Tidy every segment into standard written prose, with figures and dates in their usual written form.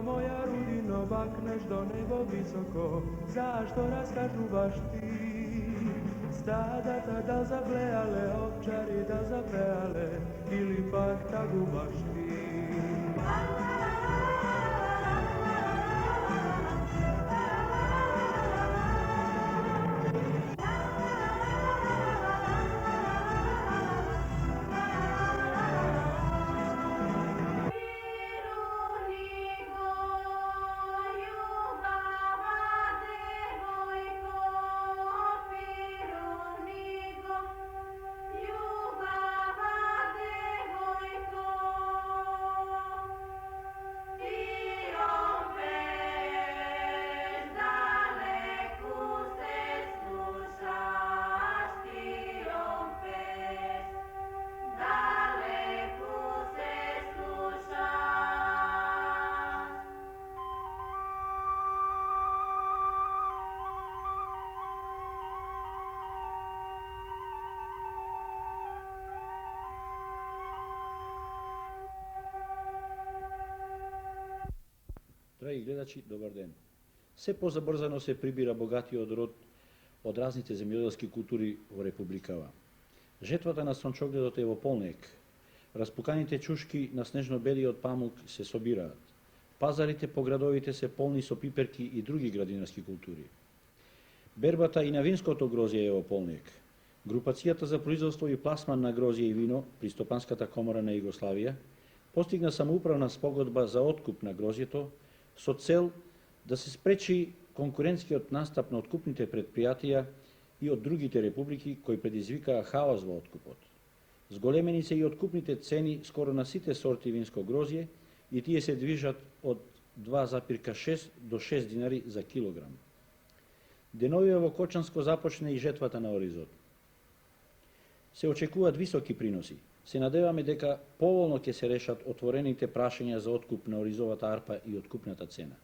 moja rudino, bakneš do nebo visoko, zašto raskažuvaš ti? Stadata da zablejale, ovčari da zapeale, ili pak taguvaš ti? Драги гледачи, добар ден. Се позабрзано се прибира богатиот род од разните земјоделски култури во Републикава. Жетвата на сончогледот е во полнек. Распуканите чушки на снежно-белиот памук се собираат. Пазарите по градовите се полни со пиперки и други градинарски култури. Бербата и на винското грозје е во полнек. Групацијата за производство и пласман на грозје и вино при Стопанската комора на Југославија постигна самоуправна спогодба за откуп на грозјето со цел да се спречи конкурентскиот настап на откупните предпријатија и од другите републики кои предизвикаа хаос во откупот. Зголемени се и откупните цени скоро на сите сорти винско грозје и тие се движат од 2,6 до 6 динари за килограм. Деновиве во Кочанско започне и жетвата на оризот. Се очекуваат високи приноси. Се надеваме дека поволно ќе се решат отворените прашања за откуп на оризовата арпа и откупната цена.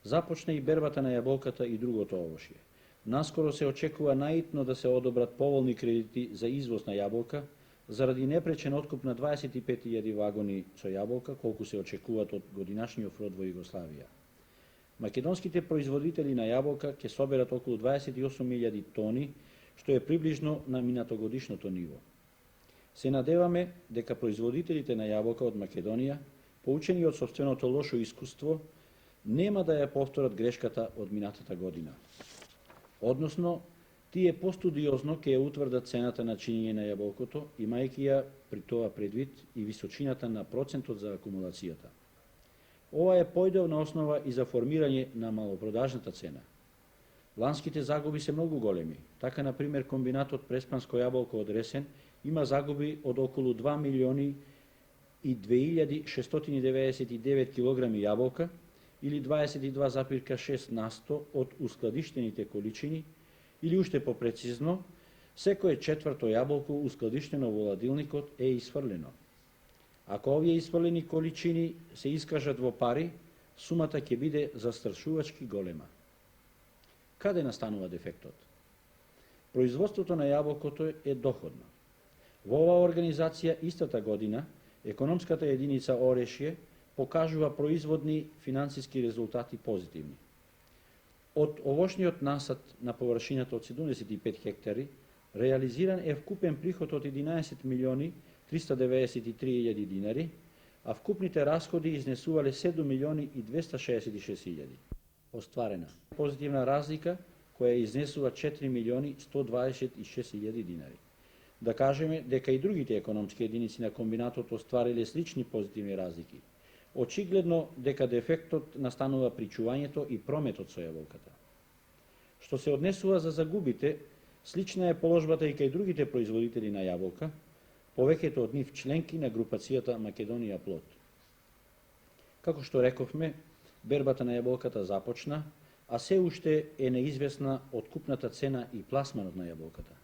Започне и бербата на јаболката и другото овошје. Наскоро се очекува наитно да се одобрат поволни кредити за извоз на јаболка, заради непречен откуп на 25.000 вагони со јаболка, колку се очекуваат од годинашниот род во Југославија. Македонските производители на јаболка ќе соберат околу 28.000 тони, што е приближно на минатогодишното ниво. Се надеваме дека производителите на јаболка од Македонија, поучени од сопственото лошо искуство, нема да ја повторат грешката од минатата година. Односно, тие постудиозно ќе ја утврдат цената на чинење на јаболкото, имајќи ја при тоа предвид и височината на процентот за акумулацијата. Ова е појдовна основа и за формирање на малопродажната цена. Ланските загуби се многу големи. Така, например, комбинатот Преспанско јаболко од Ресен има загуби од околу 2 милиони и 2699 килограми јаболка, или 22,6 на 100 од ускладиштените количини, или уште попрецизно, секое четврто јаболко ускладиштено во ладилникот е исфрлено. Ако овие исфрлени количини се искажат во пари, сумата ќе биде застрашувачки голема. Каде настанува дефектот? Производството на јаболкото е доходно. Во оваа организација истата година, економската единица Орешје покажува производни финансиски резултати позитивни. Од овошниот насад на површината од 75 хектари, реализиран е вкупен приход од 11 милиони 393.000 динари, а вкупните расходи изнесувале 7 милиони и 266.000. Остварена позитивна разлика која изнесува 4 милиони 126.000 динари. Да кажеме дека и другите економски единици на комбинатот оствариле слични позитивни разлики. Очигледно дека дефектот настанува при чувањето и прометот со јаболката. Што се однесува за загубите, слична е положбата и кај другите производители на јаболка, повеќето од нив членки на групацијата Македонија Плод. Како што рековме, бербата на јаболката започна, а се уште е неизвестна откупната цена и пласманот на јаболката.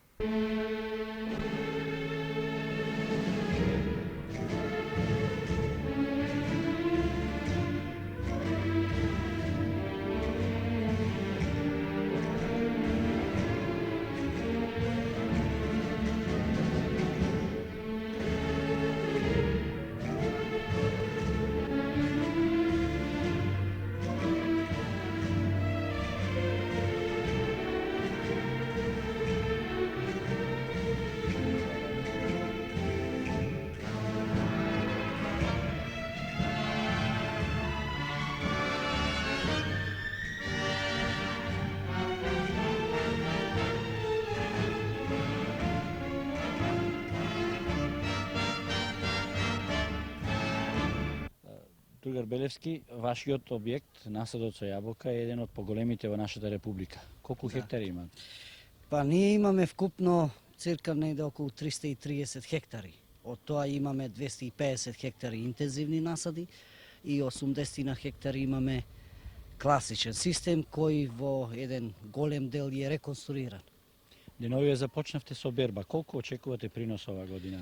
Стругар Белевски, вашиот објект, насадот со јаболка, е еден од поголемите во нашата република. Колку хектари има? Па ние имаме вкупно цирка негде околу 330 хектари. Од тоа имаме 250 хектари интензивни насади и 80 на хектари имаме класичен систем кој во еден голем дел е реконструиран. Деновиве започнавте со берба. Колку очекувате принос ова година?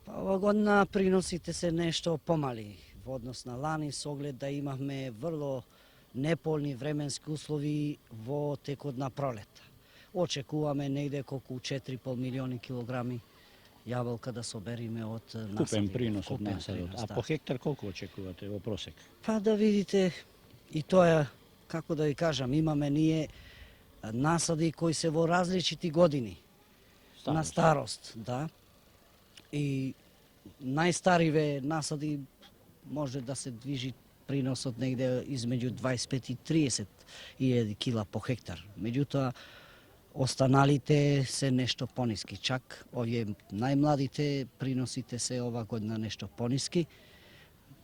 Па ова година приносите се нешто помали во однос на лани, со оглед да имавме врло неполни временски услови во текот на пролета. Очекуваме негде околу 4,5 милиони килограми јаболка да собериме од насади. Купен принос од насадот. А по хектар колку очекувате во просек? Па да видите, и тоа, како да ви кажам, имаме ние насади кои се во различити години. На старост, да. И најстариве насади може да се движи приносот негде измеѓу 25 и 30 илјади кила по хектар. Меѓутоа, останалите се нешто пониски. Чак овие најмладите приносите се ова година нешто пониски,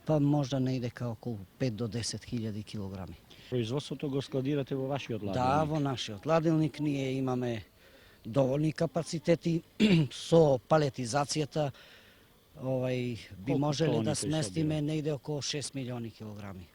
па можда негде као околу 5 до 10 хиљади килограми. Производството го складирате во вашиот ладилник? Да, во нашиот ладилник ние имаме доволни капацитети со палетизацијата. Би Колку можеле тони да се сместиме негде околу 6 милиони килограми.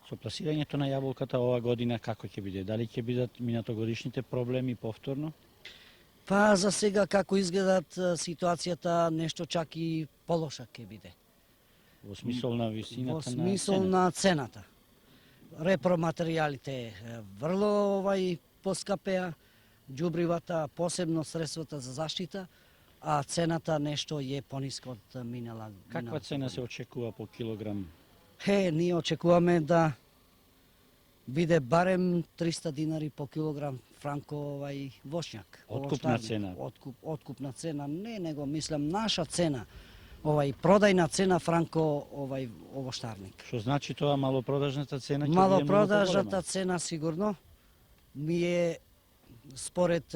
Со пласирањето на јаболката ова година како ќе биде? Дали ќе бидат минатогодишните проблеми повторно? Па за сега како изгледат ситуацијата, нешто чак и полоша ќе биде. Во смисол на висината Во смисол на на цената. Репроматеријалите врло поскапеа, џубривата, посебно средствата за заштита, а цената нешто е пониска од минала. Каква цена се очекува по килограм? Ние очекуваме да биде барем 300 динари по килограм франко вошњак. Откупна цена? Откупна цена не, него мислам наша цена. Продајна цена франко овоштарник. Што значи тоа малопродажната цена ќе биде Малопродажната цена сигурно ми е според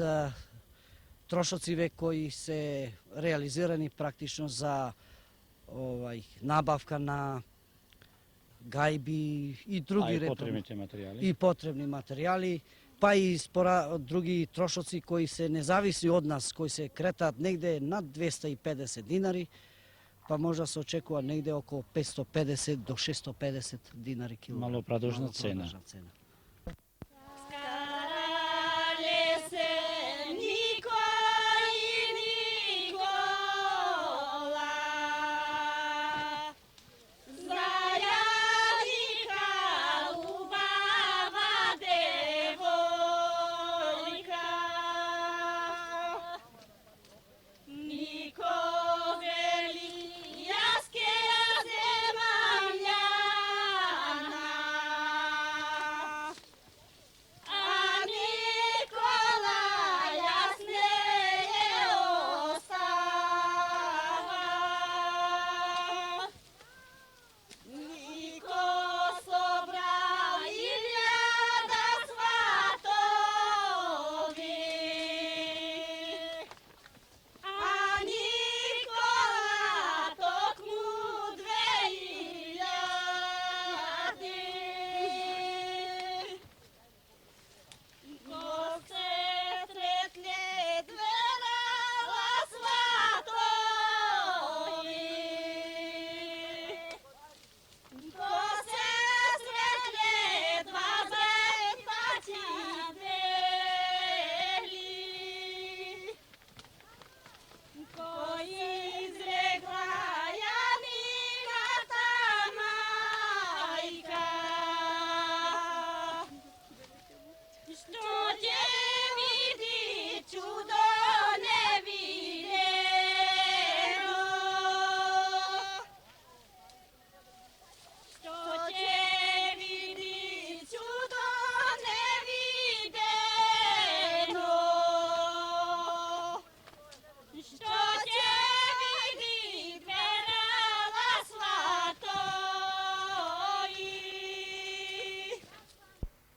трошоциве кои се реализирани практично за набавка на гајби и други потребни материјали, па и други трошоци кои се независи од нас, кои се кретаат негде над 250 динари, па може да се очекува негде околу 550 до 650 динари килограм. Малопродажна цена.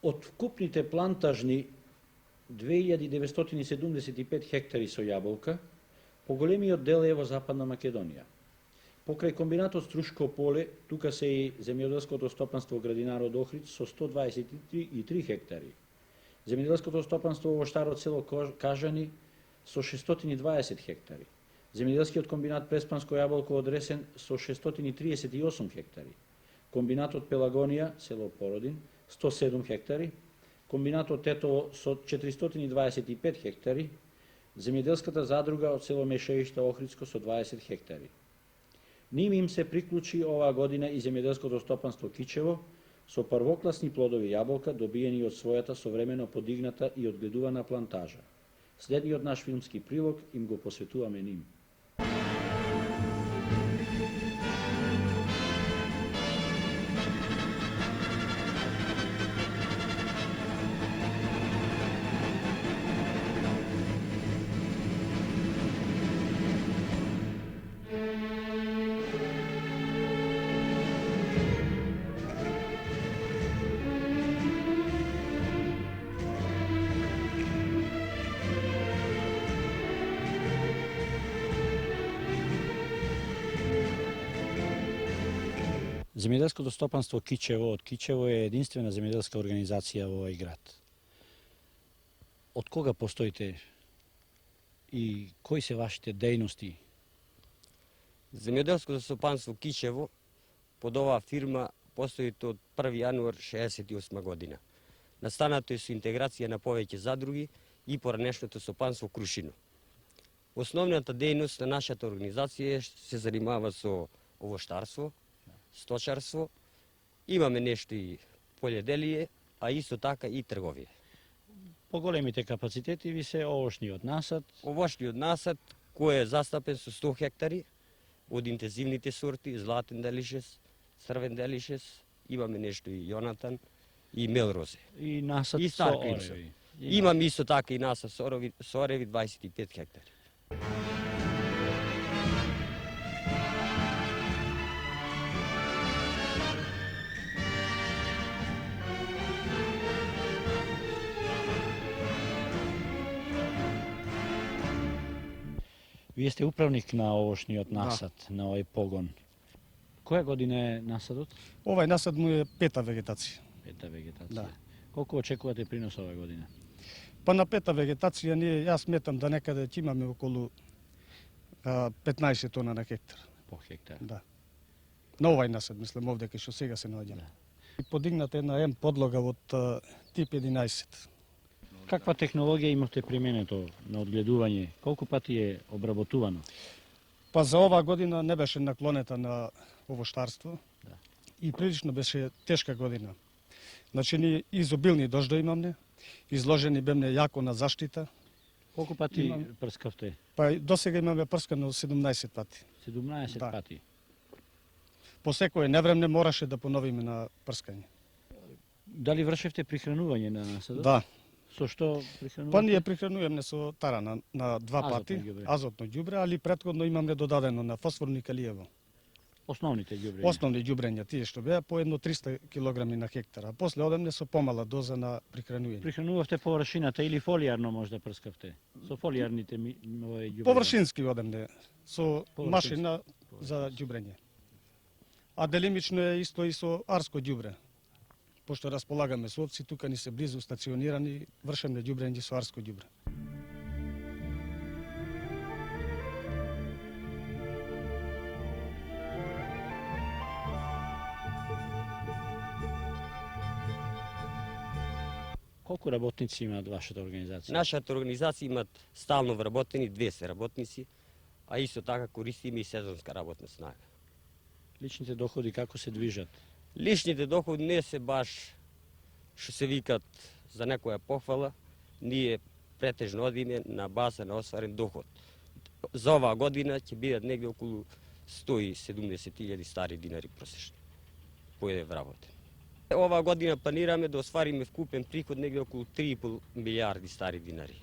Од вкупните плантажни 2975 хектари со јаболка, поголемиот дел е во Западна Македонија. Покрај комбинатот Струшко поле, тука се и земјоделското стопанство Градинарот Охрид со 123 хектари. Земјоделското стопанство во Штарот село Кажани со 620 хектари. Земјоделскиот комбинат Преспанско јаболко од Ресен со 638 хектари. Комбинатот Пелагонија, село Породин, 107 хектари. Комбинатот Тетово со 425 хектари. Земјоделската задруга од село Мешеишта Охридско со 20 хектари. Ним им се приклучи оваа година и земјоделското стопанство Кичево со првокласни плодови јаболка добиени од својата современо подигната и одгледувана плантажа. Следниот наш филмски прилог им го посветуваме ним. Земјоделското стопанство Кичево од Кичево е единствена земјоделска организација во овој град. Од кога постоите и кои се вашите дејности? Земјоделското стопанство Кичево под оваа фирма постои од 1. јануар 1968 година. Настанато е со интеграција на повеќе задруги и поранешното стопанство Крушино. Основната дејност на нашата организација се занимава со овоштарство, сточарство, имаме нешто и полједелие, а исто така и трговија. Поголемите капацитети ви се овошниот насад. Овошниот насад кој е застапен со 100 хектари од интензивните сорти, златен делишес, црвен делишес, имаме нешто и Јонатан и Мелрозе. И насад И со Старкинсо. ореви. Имам исто така и насад со ореви 25 хектари. Вие сте управник на овошниот насад, на овој погон. Која година е насадот? Овај насад му е пета вегетација. Пета вегетација. Да. Колку очекувате принос оваа година? Па на пета вегетација ние, јас сметам да некаде ќе имаме околу 15 тона на хектар. По хектар. Да. На овај насад, мислам, овде кај што сега се наоѓаме. Да. Подигната една М подлога од тип 11. Каква технологија имавте применето на одгледување? Колку пати е обработувано? Па за оваа година не беше наклонета на овоштарство. Да. И прилично беше тешка година. Значи ние изобилни дождови имаме, изложени бемне јако на заштита. Колку пати Имам- прскавте? Па досега имаме прскано 17 пати. 17 Да. пати. По секое невремне мораше да поновиме на прскање. Дали вршевте прихранување на насадот? Да. Со што прихранувате? Па ние прихрануваме со тара на два Азотно пати, ѓубре. азотно ѓубре, али претходно имаме додадено на фосфорно и калиево. Основните ѓубрења. Основни ѓубрења, тие што беа по едно 300 кг на хектар, а после одемне со помала доза на прихранување. Прихранувавте површината или фолијарно можда прскавте? Со фолијарните овој ѓубрења. Површински одемне со Површински. машина за ѓубрење. А делимично е исто и со арско ѓубре. Пошто располагаме со овци, тука ни се близу стационирани, вршеме ѓубрење со арско ѓубре. Колку работници имаат вашата организација? Нашата организација имат стално вработени 200 работници, а исто така користиме и сезонска работна снага. Личните доходи како се движат? Личните доходи не се баш што се викат за некоја похвала, ние претежно одиме на база на осварен доход. За оваа година ќе бидат негде околу 170.000 стари динари просечно по еден вработен. Оваа година планираме да освариме вкупен приход негде околу 3,5 милиарди стари динари.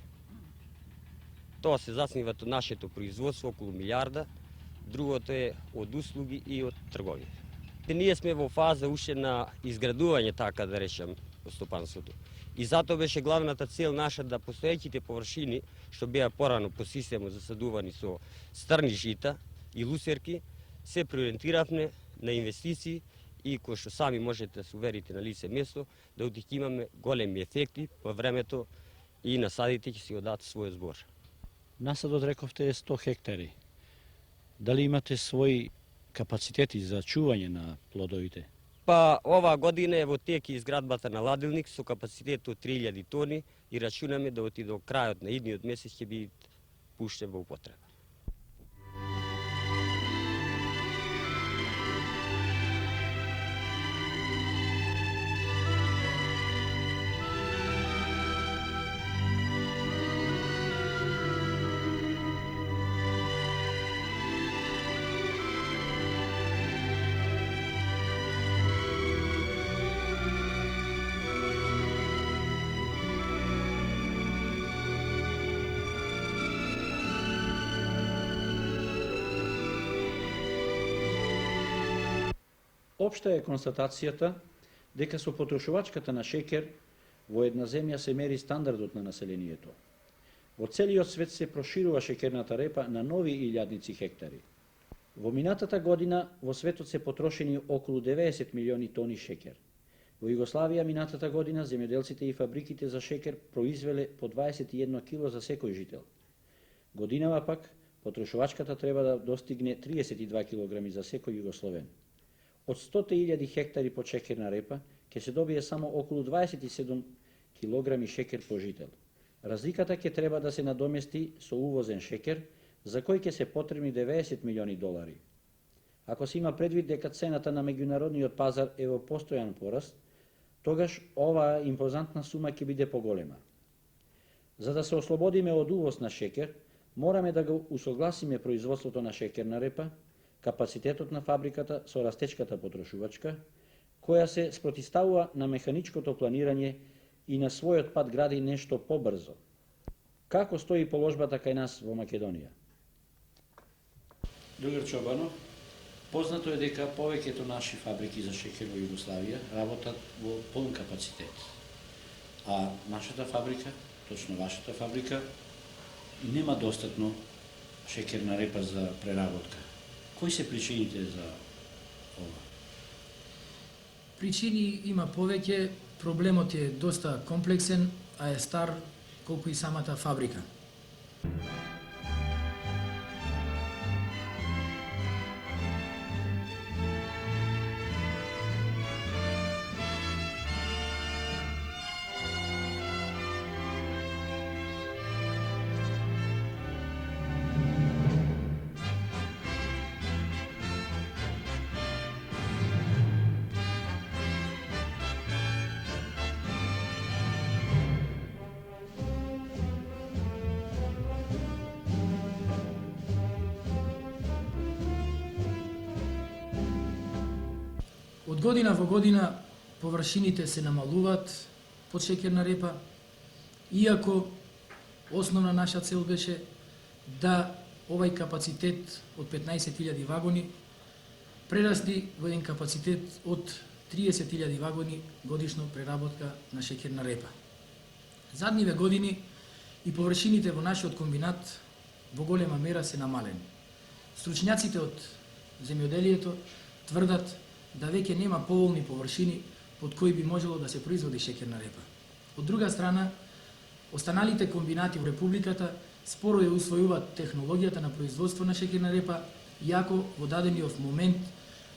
Тоа се заснива од нашето производство околу милиарда, другото е од услуги и од трговија. Ние сме во фаза уште на изградување, така да речем, стопанството. И затоа беше главната цел наша да постоеќите површини, што беа порано по системот засадувани со стрни жита и лусерки, се приориентиравме на инвестиции и кои што сами можете да се уверите на лице место, да ќе имаме големи ефекти по времето и насадите ќе си дадат својот збор. Насадот рековте е 100 хектари. Дали имате своји капацитети за чување на плодовите? Па оваа година е во тек изградбата на ладилник со капацитет од 3000 тони и рачунаме да до крајот на идниот месец ќе биде пуштен во употреба. Општа е констатацијата дека со потрошувачката на шеќер во една земја се мери стандардот на населението. Во целиот свет се проширува шеќерната репа на нови илјадници хектари. Во минатата година во светот се потрошени околу 90 милиони тони шеќер. Во Југославија минатата година земјоделците и фабриките за шеќер произвеле по 21 кило за секој жител. Годинава пак потрошувачката треба да достигне 32 килограми за секој југословен. Од 100.000 хектари под шеќерна репа ќе се добие само околу 27 килограми шеќер по жител. Разликата ќе треба да се надомести со увозен шеќер, за кој ќе се потребни 90 милиони долари. Ако се има предвид дека цената на меѓународниот пазар е во постојан пораст, тогаш оваа импозантна сума ќе биде поголема. За да се ослободиме од увоз на шеќер, мораме да го усогласиме производството на шеќерна репа, капацитетот на фабриката со растечката потрошувачка, која се спротивставува на механичкото планирање и на својот пат гради нешто побрзо. Како стои положбата кај нас во Македонија? Другар Чобанов, познато е дека повеќето наши фабрики за шеќер во Југославија работат во полн капацитет. А нашата фабрика, точно вашата фабрика, нема достатно шеќерна репа за преработка. Кои се причините за ова? Причини има повеќе, проблемот е доста комплексен, а е стар колку и самата фабрика. Од година во година површините се намалуваат под шеќерна репа, иако основна наша цел беше да овај капацитет од 15.000 вагони прерасти во еден капацитет од 30.000 вагони годишно преработка на шеќерна репа. Задниве години и површините во нашиот комбинат во голема мера се намалени. Стручњаците од земјоделието тврдат да веќе нема поволни површини под кои би можело да се производи шеќерна репа. Од друга страна, останалите комбинати во Републиката споро ја усвојуваат технологијата на производство на шеќерна репа, иако во дадениот момент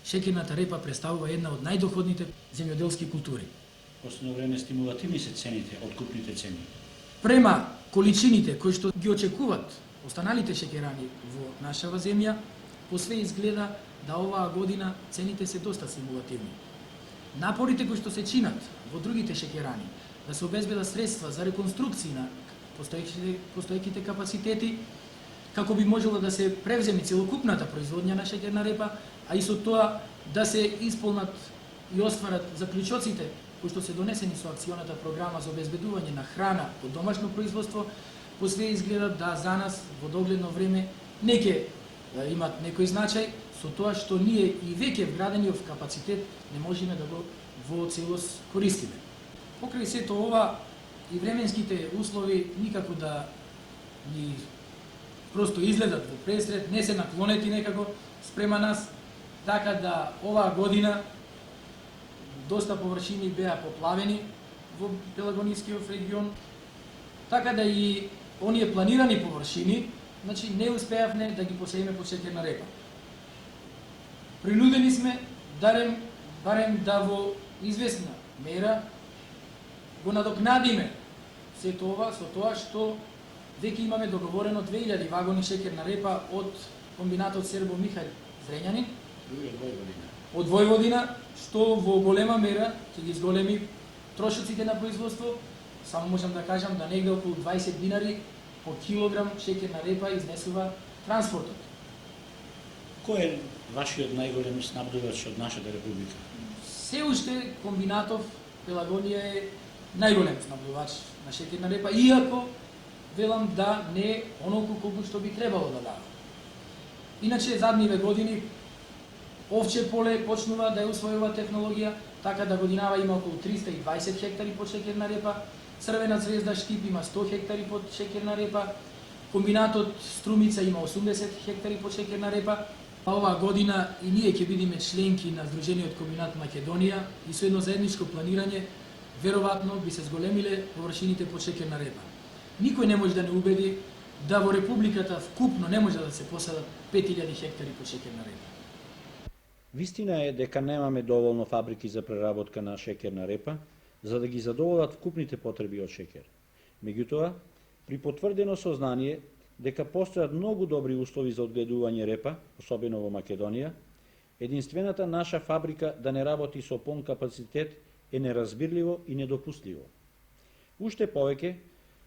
шеќерната репа представува една од најдоходните земјоделски култури. Последно време стимулативни се цените, откупните цени. Према количините кои што ги очекуваат останалите шеќерани во нашава земја, посве изгледа да оваа година цените се доста стимулативни. Напорите кои што се чинат во другите шеќерани да се обезбедат средства за реконструкција на постоеќите капацитети, како би можело да се превземе целокупната производња на шеќерна репа, а и со тоа да се исполнат и остварат заклучоците кои што се донесени со акционата програма за обезбедување на храна од домашно производство, посве изгледа да за нас во догледно време не ќе имат некој значај, со тоа што ние и веќе вградениот капацитет не можеме да го во целост користиме. Покрај сето ова и временските услови никако да ни просто изгледат во пресред, не се наклонети некако спрема нас, така да оваа година доста површини беа поплавени во Пелагонискиот регион, така да и оние планирани површини, значи не успеавме да ги посееме под шеќерна репа. Принудени сме барем да во известна мера го надокнадиме сето ова со тоа што веќе имаме договорено 2000 вагони шеќерна репа од комбинатот Сербо Михај Зрењанин од Војводина, што во голема мера ќе ги зголеми трошоците на производство. Само можам да кажам да негде околу 20 динари по килограм шеќерна репа изнесува транспортот. Кој е вашиот најголем снабдувач од нашата република? Се уште комбинатов Пелагонија е најголем снабдувач на шеќерна репа, иако велам да не е онолку колку што би требало да дава. Иначе задниве години Овче поле почнува да ја усвојува технологија, така да годинава има околу 320 хектари под шеќерна репа, Црвена звезда Штип има 100 хектари под шеќерна репа, комбинатот Струмица има 80 хектари под шеќерна репа. Оваа година и ние ќе бидеме членки на Сдружениот комбинат Македонија и со едно заедничко планирање веројатно би се зголемиле површините под шеќерна репа. Никој не може да не убеди да во републиката вкупно не може да се посадат 5000 хектари под шеќерна репа. Вистина е дека немаме доволно фабрики за преработка на шеќерна репа, за да ги задоволат вкупните потреби од шеќер. Меѓутоа, при потврдено сознание дека постојат многу добри услови за одгледување репа, особено во Македонија, единствената наша фабрика да не работи со полн капацитет е неразбирливо и недопустливо. Уште повеќе,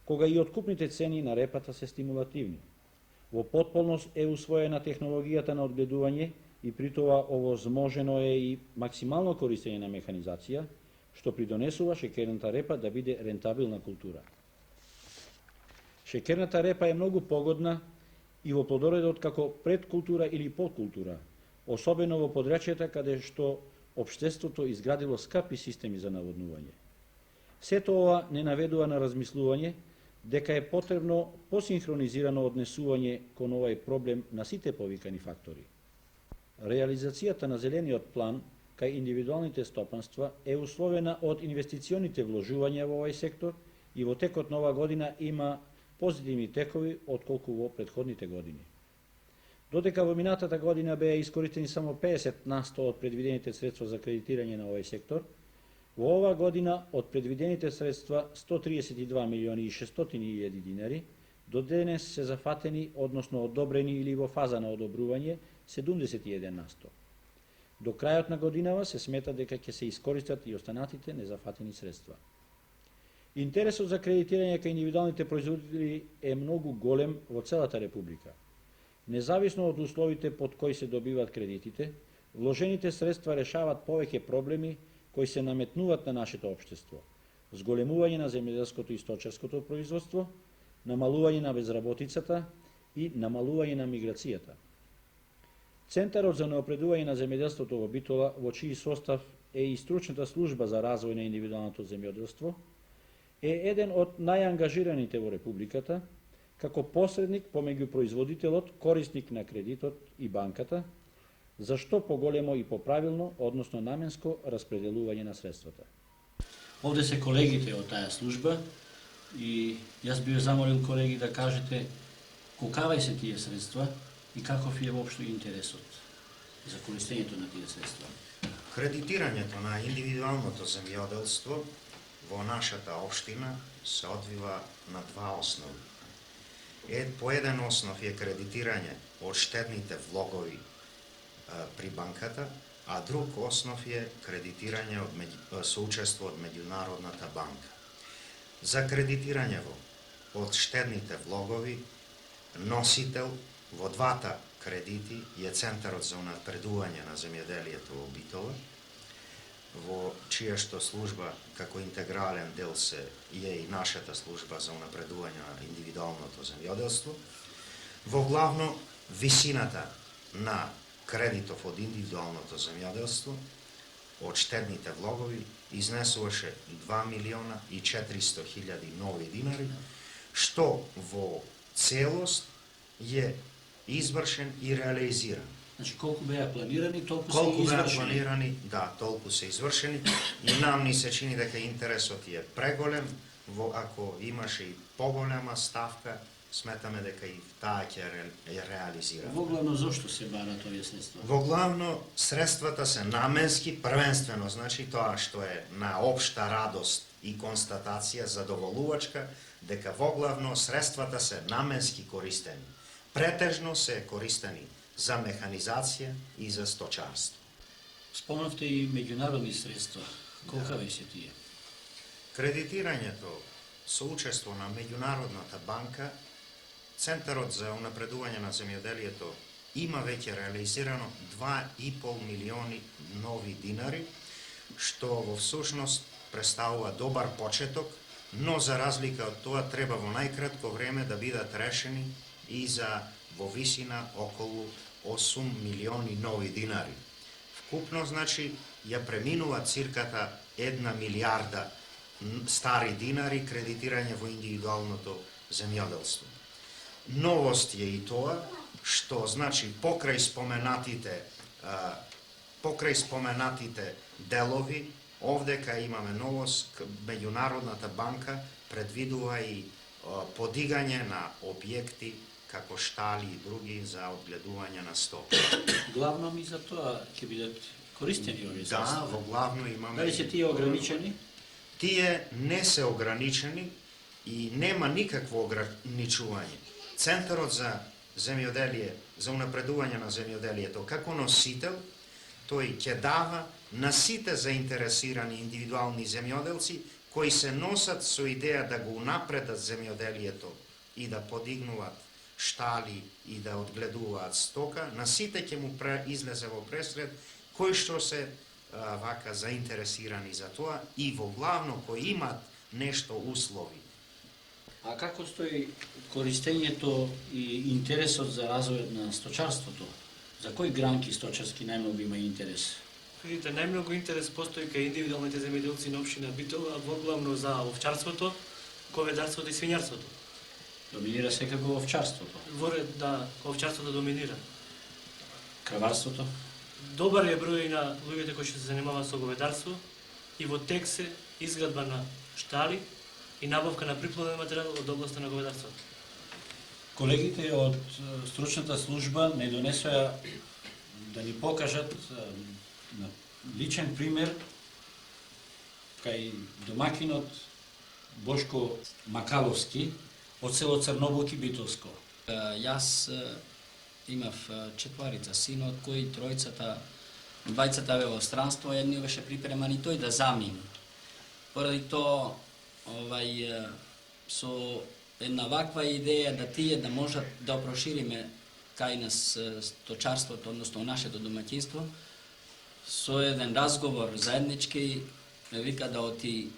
кога и откупните цени на репата се стимулативни. Во потполност е усвоена технологијата на одгледување и при тоа овозможено е и максимално користење на механизација, што придонесува шеќерната репа да биде рентабилна култура. Шеќерната репа е многу погодна и во плодоредот како предкултура или подкултура, особено во подрачјата каде што општеството изградило скапи системи за наводнување. Сето ова не наведува на размислување дека е потребно посинхронизирано однесување кон овај проблем на сите повикани фактори. Реализацијата на зелениот план кај индивидуалните стопанства е условена од инвестиционите вложувања во овај сектор и во текот на оваа година има позитивни текови отколку во претходните години. Додека во минатата година беа искористени само 50% од предвидените средства за кредитирање на овај сектор, во оваа година од предвидените средства 132 милиони и 600 илјади динари до денес се зафатени, односно одобрени или во фаза на одобрување 71%. До крајот на годинава се смета дека ќе се искористат и останатите незафатени средства. Интересот за кредитирање кај индивидуалните производители е многу голем во целата република. Независно од условите под кои се добиваат кредитите, вложените средства решаваат повеќе проблеми кои се наметнуваат на нашето општество: зголемување на земјоделското и сточарското производство, намалување на безработицата и намалување на миграцијата. Центарот за напредување на земјоделството во Битола, во чиј состав е и стручната служба за развој на индивидуалното земјоделство, е еден од најангажираните во републиката, како посредник помеѓу производителот, корисник на кредитот и банката, за што поголемо и поправилно, односно наменско распределување на средствата. Овде се колегите од таа служба и јас би ве замолил, колеги, да кажете колкава се тие средства и каков е воопшто интересот за користењето на тие средства. Кредитирањето на индивидуалното земјоделство во нашата општина се одвива на два основи. По еден основ е кредитирање од штедните влогови при банката, а друг основ е кредитирање од соучество од Меѓународната банка. За кредитирањето од штедните влогови носител во двата кредити е Центарот за унапредување на земјоделието во Битола, во чија што служба како интегрален дел се е и нашата служба за унапредување на индивидуалното земјоделство. Во главно висината на кредитов од индивидуалното земјоделство од штедните влогови изнесуваше 2 милиона и 400 хиљади нови динари, што во целост е извршен и реализиран. Значи колку беа планирани, толку се Колку беа извршени. планирани, да, толку се извршени. И нам ни се чини дека интересот е преголем, ако имаше и поголема ставка, сметаме дека и таа ќе реализира. Воглавно зошто се барат овие средства? Воглавно средствата се наменски, првенствено, значи тоа што е на општа радост и констатација задоволувачка, дека воглавно средствата се наменски користени. Претежно се користени за механизација и за сточарство. Спомнавте и меѓународни средства. Колкави се тие? Кредитирањето со учество на Меѓународната банка, Центарот за унапредување на земјоделието има веќе реализирано 2,5 милиони нови динари, што во всушност представува добар почеток, но за разлика од тоа треба во најкратко време да бидат решени и за во висина околу 8 милиони нови динари. Вкупно, значи, ја преминува цирката 1 милиарда стари динари кредитирање во индивидуалното земјоделство. Новост е и тоа што, значи, покрај споменатите делови, овдека имаме новост, Меѓународната банка предвидува и подигање на објекти како штали и други за одгледување на стока. Главно ми за тоа ќе бидат користени овие Да, средства. во главно имаме... Дали се тие ограничени? Тие не се ограничени и нема никакво ограничување. Центарот за земјоделие, за унапредување на земјоделието како носител, тој ќе дава на сите заинтересирани индивидуални земјоделци кои се носат со идеја да го унапредат земјоделието и да подигнуваат штали и да одгледуваат стока, на сите ќе му излезе во пресред кои што се вака заинтересирани за тоа и во главно кои имат нешто услови. А како стои користењето и интересот за развојот на сточарството? За кои гранки сточарски најмногу има интерес? Видите, најмногу интерес постои кај индивидуалните земјоделци на општина Битол, а воглавно за овчарството, говедарството и свињарството. Доминира секако овчарството. Да, овчарството доминира. Краварството? Добар е број на луѓето кои што се занимаваат со говедарство и во тек се изградба на штали и набавка на приплоден материјал од областа на говедарството. Колегите од стручната служба не донесоа да ни покажат на личен пример кај домакинот Бошко Макаловски од село Црнобук и Битолско. Јас имав четворица сина, од кои бајцата бе во странство, едниот беше припреман и тој да замине. Поради тоа, со една ваква идеја да тие да можат да прошириме кај нас сточарството, односно нашето домаќинство, со еден разговор заеднички, ме вика да оти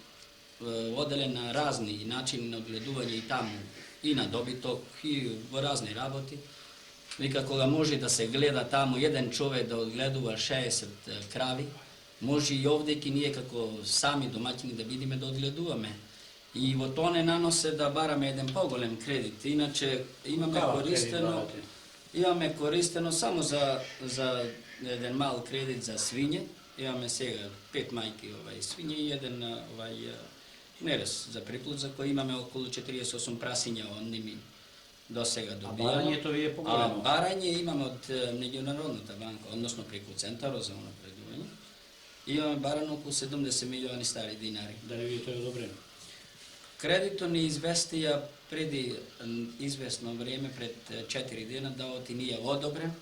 оделе на разни начини на одгледување и таму, и на добиток, и во разни работи. Вика, кога може да се гледа таму еден човек да одгледува 60 крави, може и овдеки ние како сами домаќини да бидиме да одгледуваме. И во тоа не наносе да бараме еден поголем кредит. Иначе имаме користено само за еден мал кредит за свиње. Имаме сега 5 мајки свиње и еден нерез за приплод, за кој имаме околу 48 прасиња од ними до сега добијано. А барањето ви е поголемо? А барање имаме од Меѓународната банка, односно преку Центарот за унапредување. Имаме барано околу 70 милиони стари динари. Дали ви е тоа одобрено? Кредито ни известија преди известно време, пред 4 дена, да оти ние одобрен,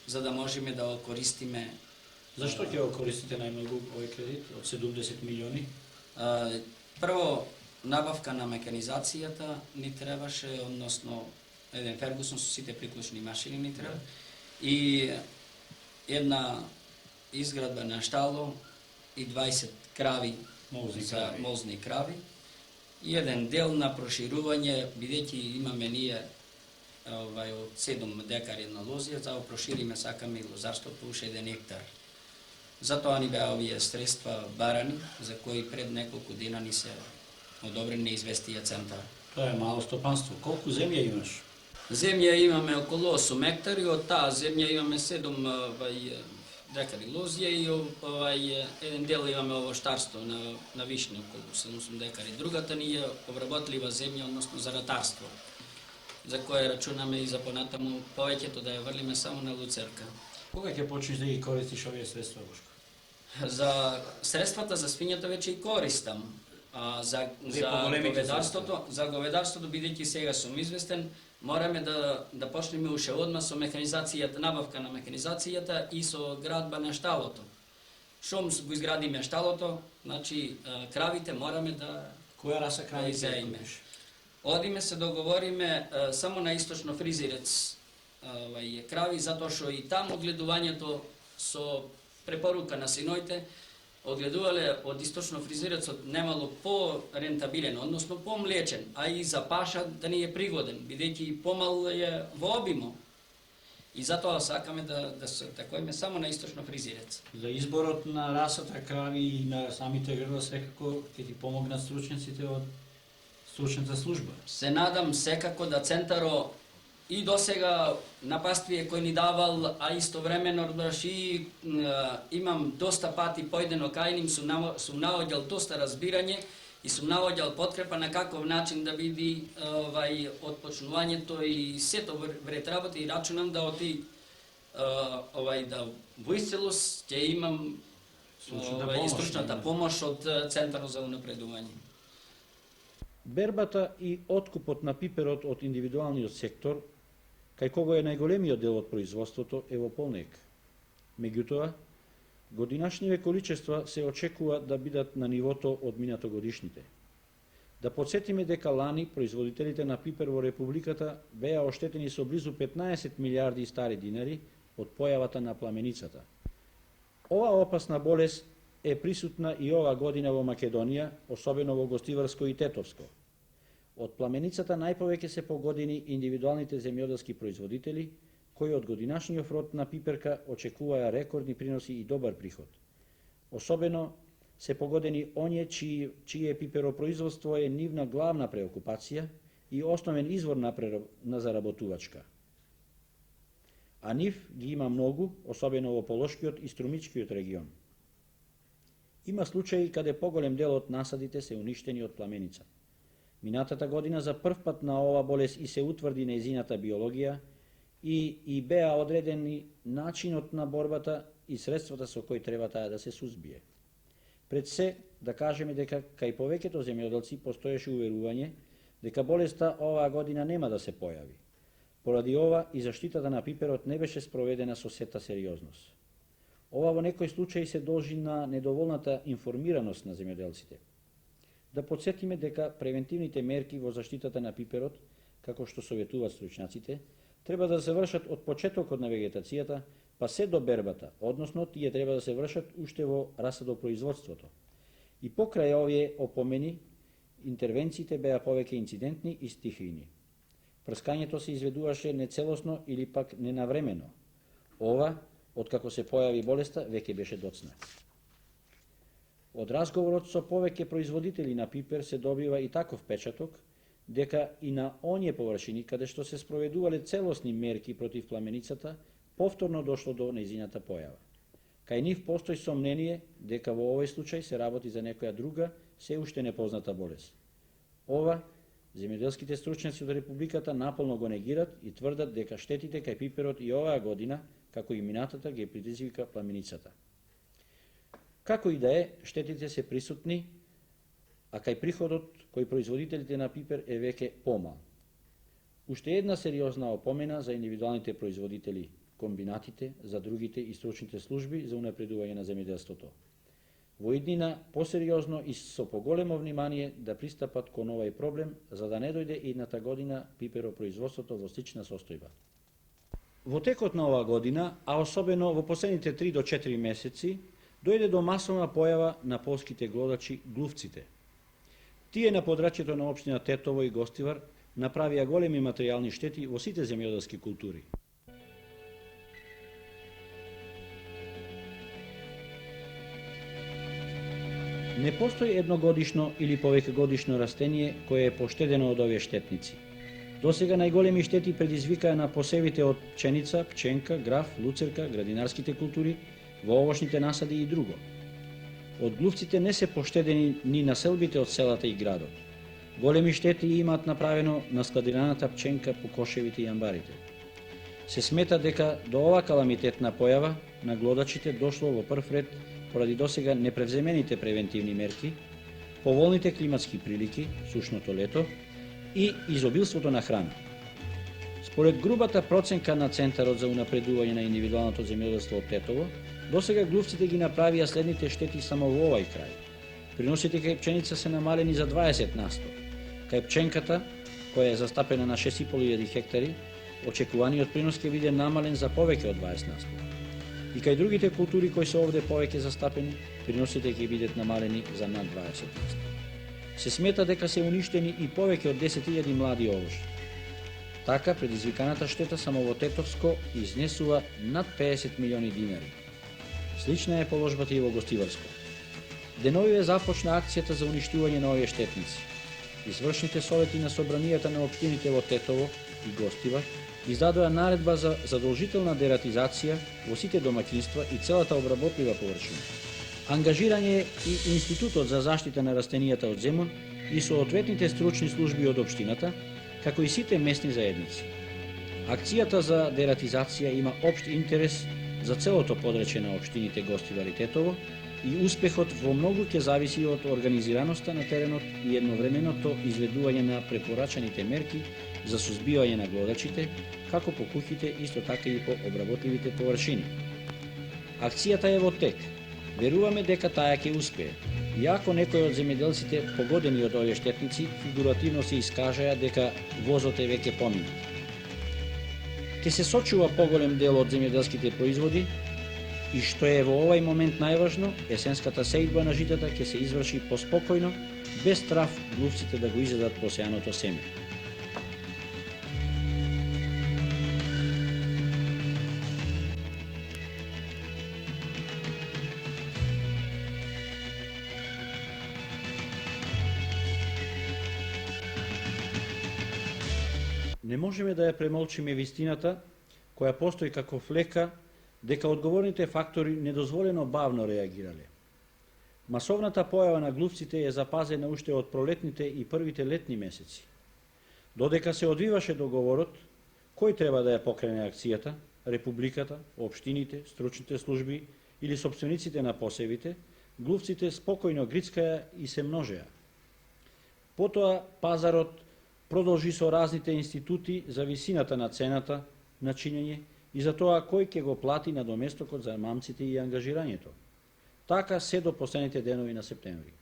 за да можеме да го користиме. Зашто ќе го користите најмногу овој кредит од 70 милиони? Прво, набавка на механизацијата ни требаше, односно еден Фергусон со сите приклучни машини ни треба, и една изградба на штало и 20 крави, молзни крави, и еден дел на проширување, бидејќи имаме ние од 7 декари на лозија, за да прошириме сакаме и лозарството уште 1 хектар. Затоа ни беа овие средства барани, за кои пред неколку дена ни се одобрени известија центар. Тоа е мало стопанство. Колку земја имаш? Земја имаме околу 8 хектари, од таа земја имаме 7 декари лозија и еден дел имаме овоштарство на вишни, околу 7 декари. Другата ни е обработлива земја, односно за ратарство, за кое рачунаме и за понатаму повеќето да ја врлиме само на луцерка. Кога ќе почнеш да ги користиш овие средства, Бошко? За средствата за свињата веќе и користам. А за говедарството, бидејќи сега сум известен, мораме да почнеме уште одма со механизацијата, набавка на механизацијата и со градба на шталото. Шом го изградиме шталото, значи кравите мораме да... Која раса крави изеиме? Одиме се договориме само на источно фризирец крави, затоа што и таму одгледувањето со препорука на синоите одгледувале од источно фризирецот немало по-рентабилен, односно по-млечен, а и за паша да не е пригоден, бидејќи помал е во обимо. И затоа сакаме да се такоиме само на источно фризирец. За изборот на расата крави и на самите грла секако ќе ти помогнат стручниците од стручната служба. Се надам секако да центаро и досега напаствие кој ни давал, а истовремено и имам доста пати појдено кај ним, сум наоѓал доста разбирање и сум наоѓал подкрепа на каков начин да биде отпочнувањето и сето вред работа и рачунам да да во исцелост ќе имам стручната помош од Центарот за унапредување. Бербата и откупот на пиперот од индивидуалниот сектор, кај кого е најголемиот дел од производството, е во полнек. Меѓутоа, годинашниве количества се очекува да бидат на нивото од минатогодишните. Да подсетиме дека лани производителите на пипер во Републиката беа оштетени со близу 15 милиарди стари динари од појавата на пламеницата. Ова опасна болест е присутна и ова година во Македонија, особено во Гостиварско и Тетовско. Од пламеницата најповеќе се погодени индивидуалните земјоделски производители, кои од годинашниот род на пиперка очекуваа рекордни приноси и добар приход. Особено се погодени оние чие пиперопроизводство е нивна главна преокупација и основен извор на заработувачка. А нив ги има многу, особено во Полошкиот и Струмичкиот регион. Има случаи каде поголем дел од насадите се уништени од пламеница. Минатата година за прв пат на ова болест и се утврди нејзината биологија и беа одредени начинот на борбата и средствата со кои треба таа да се сузбие. Пред се да кажеме дека кај повеќето земјоделци постоеше уверување дека болеста оваа година нема да се појави. Поради ова и заштитата на пиперот не беше спроведена со сета сериозност. Ова во некој случај се должи на недоволната информираност на земјоделците. Да подсетиме дека превентивните мерки во заштитата на пиперот, како што советуваат стручњаците, треба да се вршат од почетокот на вегетацијата, па се до бербата, односно тие треба да се вршат уште во расадопроизводството. И покрај овие опомени, интервенциите беа повеќе инцидентни и стихийни. Прскањето се изведуваше нецелосно или пак ненавремено. Ова, откако се појави болеста, веќе беше доцна. Од разговорот со повеќе производители на пипер се добива и таков печаток, дека и на оние површини каде што се спроведувале целосни мерки против пламеницата, повторно дошло до нејзината појава. Кај нив постои сомнение дека во овој случај се работи за некоја друга, се уште непозната болест. Ова, земјоделските стручњаци од Републиката наполно го негират и тврдат дека штетите кај пиперот и оваа година, како и минатата, ги предизвика пламеницата. Како и да е, штетите се присутни, а кај приходот кој производителите на пипер е веќе помал. Уште една сериозна опомена за индивидуалните производители, комбинатите, за другите и стручните служби за унапредување на земјоделството. Во иднина посериозно и со поголемо внимание да пристапат кон овој проблем, за да не дојде идната година пиперопроизводството во слична состојба. Во текот на оваа година, а особено во последните 3 до 4 месеци, дојде до масовна појава на полските глодачи глувците. Тие на подрачјето на општина Тетово и Гостивар направија големи материјални штети во сите земјоделски култури. Не постои едногодишно или повеќегодишно растение кое е поштедено од овие штетници. Досега најголеми штети предизвикаа на посевите од пченица, пченка, граф, луцерка, градинарските култури, во овошните насади и друго. Од глувците не се поштедени ни населбите од селата и градот. Големи штети имаат направено на складираната пченка по кошевите и амбарите. Се смета дека до ова каламитетна појава на глодачите дошло во прв ред поради досега непревземените превентивни мерки, поволните климатски прилики, сушното лето и изобилството на храна. Според грубата проценка на Центарот за унапредување на индивидуалното земјоделство од Тетово, досега глувците ги направија следните штети само во овај крај. Приносите кај пченица се намалени за 20%. Кај пченката, која е застапена на 6.500 хектари, очекуваниот принос ќе биде намален за повеќе од 20%. И кај другите култури кои се овде повеќе застапени, приносите ќе бидат намалени за над 20%. Се смета дека се уништени и повеќе од 10.000 млади овошји. Така, предизвиканата штета само во Тетовско изнесува над 50 милиони динари. Слична е положбата и во Гостиварско. Деновиве започна акцијата за уништување на овие штетници. Извршните совети на собранијата на општините во Тетово и Гостивар издадоа наредба за задолжителна дератизација во сите домаќинства и целата обработлива површина. Ангажирање и Институтот за заштита на растенијата од Земун и соодветните стручни служби од општината, како и сите местни заедници. Акцијата за дератизација има општ интерес за целото подречје на општините Гостивар и Тетово и успехот во многу ќе зависи од организираноста на теренот и едновременото изведување на препорачаните мерки за сузбивање на глодачите, како по куќите, исто така и по обработливите површини. Акцијата е во тек. Веруваме дека таа ќе успее. Иако некои од земјоделците погодени од овие штетници фигуративно се искажаа дека возот е веќе поминат. Ќе се сочува поголем дел од земјоделските производи и што е во овај момент најважно, есенската сеидба на житата ќе се изврши поспокојно, без страф глувците да го изедат посеаното семе. Не можеме да ја премолчиме вистината, која постои како флека, дека одговорните фактори недозволено бавно реагирале. Масовната појава на глувците е запазена уште од пролетните и првите летни месеци. Додека се одвиваше договорот, кој треба да ја покрене акцијата, републиката, општините, стручните служби или сопствениците на посевите, глувците спокојно грицкаја и се множеа. Потоа пазарот продолжи со разните институти за висината на цената на чинење и за тоа кој ќе го плати надоместокот за мамците и ангажирањето. Така се до последните денови на септември.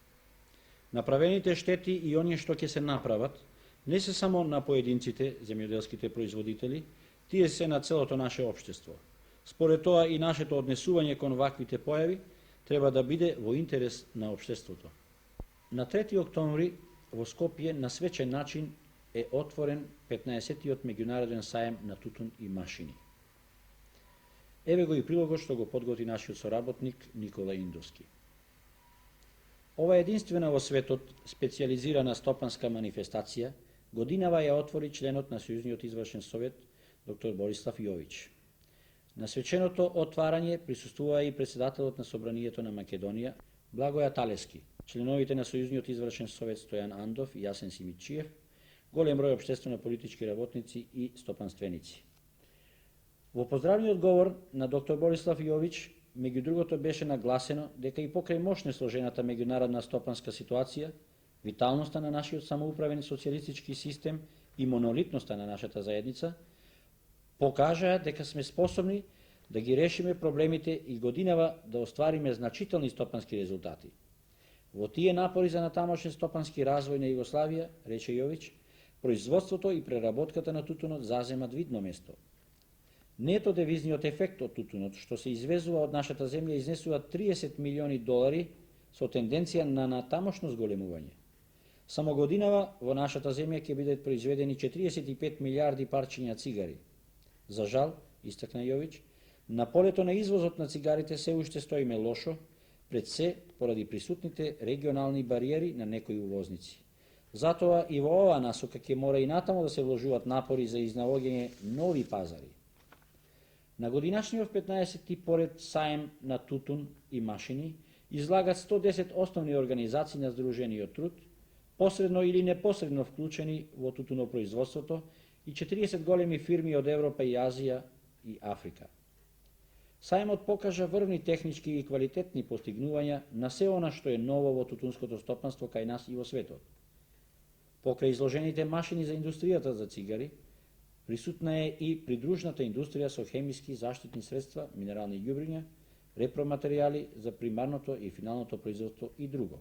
Направените штети и оние што ќе се направат, не се само на поединците, земјоделските производители, тие се на целото наше општество. Според тоа и нашето однесување кон ваквите појави треба да биде во интерес на општеството. На 3 октомври во Скопје на свечен начин е отворен 15-тиот меѓународен саем на тутун и машини. Еве го и прилогот што го подготви нашиот соработник Никола Индовски. Ова единствена во светот специализирана стопанска манифестација годинава ја отвори членот на Сојузниот извршен совет доктор Борислав Јович. На свеченото отварање присуствува и председателот на Собранието на Македонија Благоја Талески, членовите на Сојузниот извршен совет Стојан Андов и Јасен Симичиев, голем број општествено-политички работници и стопанственици. Во поздравниот говор на доктор Борислав Јович, меѓу другото беше нагласено дека и покрај мощно сложената меѓународна стопанска ситуација, виталноста на нашиот самоуправен социјалистички систем и монолитноста на нашата заедница, покажаа дека сме способни да ги решиме проблемите и годинава да оствариме значителни стопански резултати. Во тие напори за натамошен стопански развој на Југославија, рече Јович, производството и преработката на тутунот заземат видно место. Нето девизниот ефект од тутунот, што се извезува од нашата земја, изнесува 30 милиони долари со тенденција на натамошно зголемување. Само годинава во нашата земја ќе бидат произведени 45 милиарди парчиња цигари. За жал, истакна Јович, на полето на извозот на цигарите се уште стоиме лошо, пред се поради присутните регионални бариери на некои увозници. Затоа и во оваа насока ќе мора и натамо да се вложуваат напори за изнаоѓање нови пазари. На годинашниот 15-ти поред саем на тутун и машини излагат 110 основни организации на Сдружениот труд, посредно или непосредно вклучени во тутунопроизводството и 40 големи фирми од Европа и Азија и Африка. Сајмот покажа врвни технички и квалитетни постигнувања на се она што е ново во тутунското стопанство кај нас и во светот. Покрај изложените машини за индустријата за цигари, присутна е и придружната индустрија со хемиски заштитни средства, минерални ѓубриња, репроматеријали за примарното и финалното производство и друго.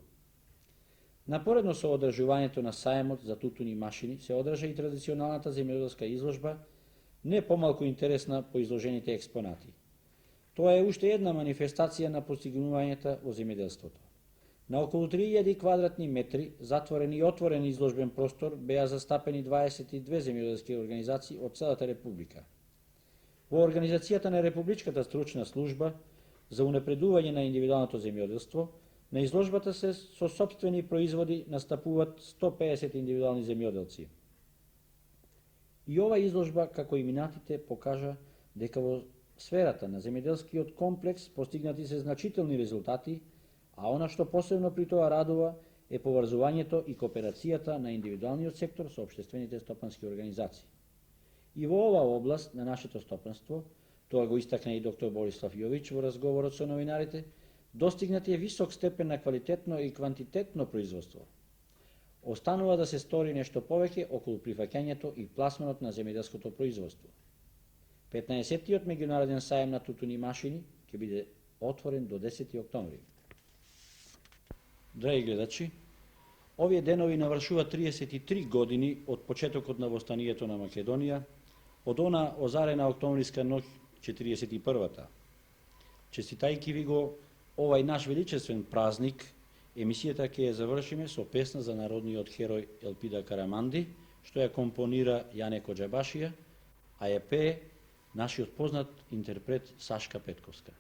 Напоредно со одржувањето на саемот за тутун и машини се одржа и традиционалната земјоделска изложба, не помалку интересна по изложените експонати. Тоа е уште една манифестација на постигнувањата во земјоделството. На околу 3000 квадратни метри, затворен и отворен изложбен простор, беа застапени 22 земјоделски организации од целата република. Во организацијата на Републичката стручна служба за унапредување на индивидуалното земјоделство, на изложбата се со сопствени производи настапуваат 150 индивидуални земјоделци. И ова изложба, како и минатите, покажа дека во сферата на земјоделскиот комплекс постигнати се значителни резултати, а она што посебно при тоа радува е поврзувањето и кооперацијата на индивидуалниот сектор со општествените стопански организации. И во оваа област на нашето стопанство, тоа го истакна и доктор Борислав Јович во разговорот со новинарите, достигнат е висок степен на квалитетно и квантитетно производство. Останува да се стори нешто повеќе околу прифаќањето и пласманот на земјоделското производство. 15-тиот меѓународен саем на тутун и машини ќе биде отворен до 10 октомври. Драги гледачи, овие денови навршува 33 години од почетокот на востанието на Македонија, од она озарена октомвриска ноќ 41-та. Честитајки ви го овај наш величествен празник, емисијата ќе ја завршиме со песна за народниот херој Елпида Караманди, што ја компонира Јане Коџабашија, а ја пее нашиот познат интерпрет Сашка Петковска.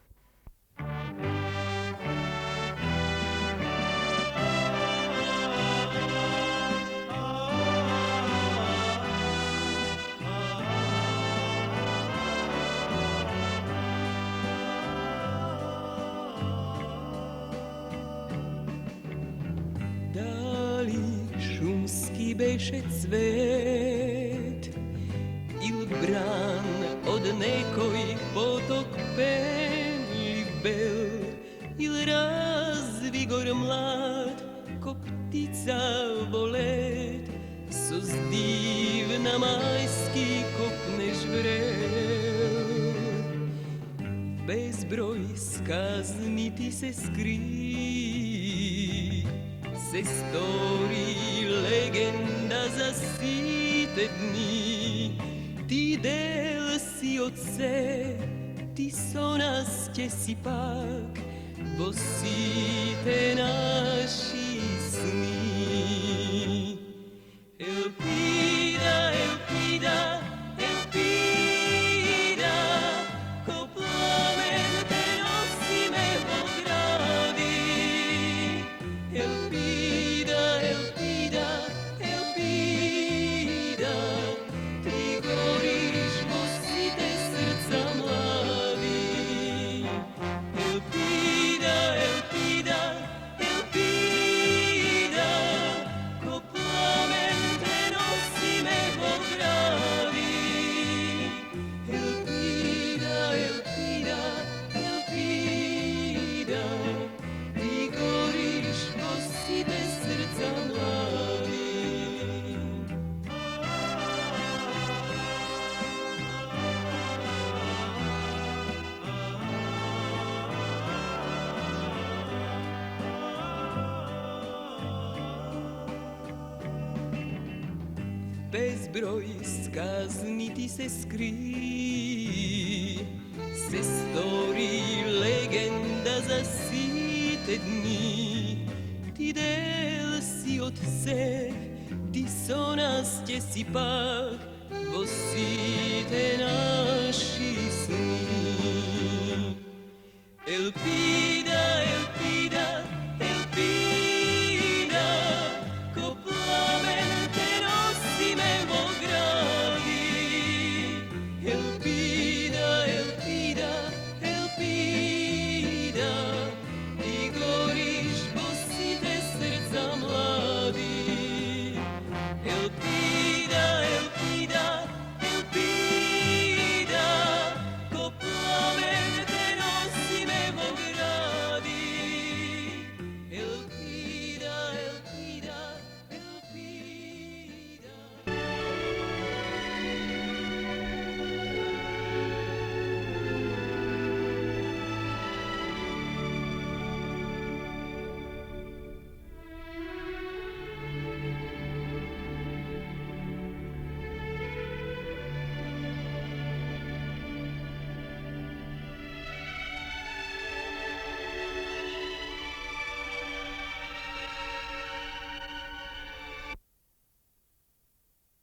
Дали шумски беше цвет или бран од некој поток пенлив бел, или развигор млад ко птица во лед, со здивна мајски копнеш врел. Безброј сказни ти се скри, се стори легенда за сите дни. Ти дел си од се, ти со нас ќе си пак во сите наши сни. Елпида, Елпида, Елпида, ко пламен те носиме во гради. Елпида, Елпида, Елпида, ти гориш во сите срца млади. Елпида, Елпида, Елпида, ко пламен те носиме во гради. Елпида, Елпида, Елпида, ти гориш во сите срца млади. Безброј сказни ти се скри, се стори легенда за сите дни. Ти дел си од се, ти со нас ќе си пак во сите наши сни.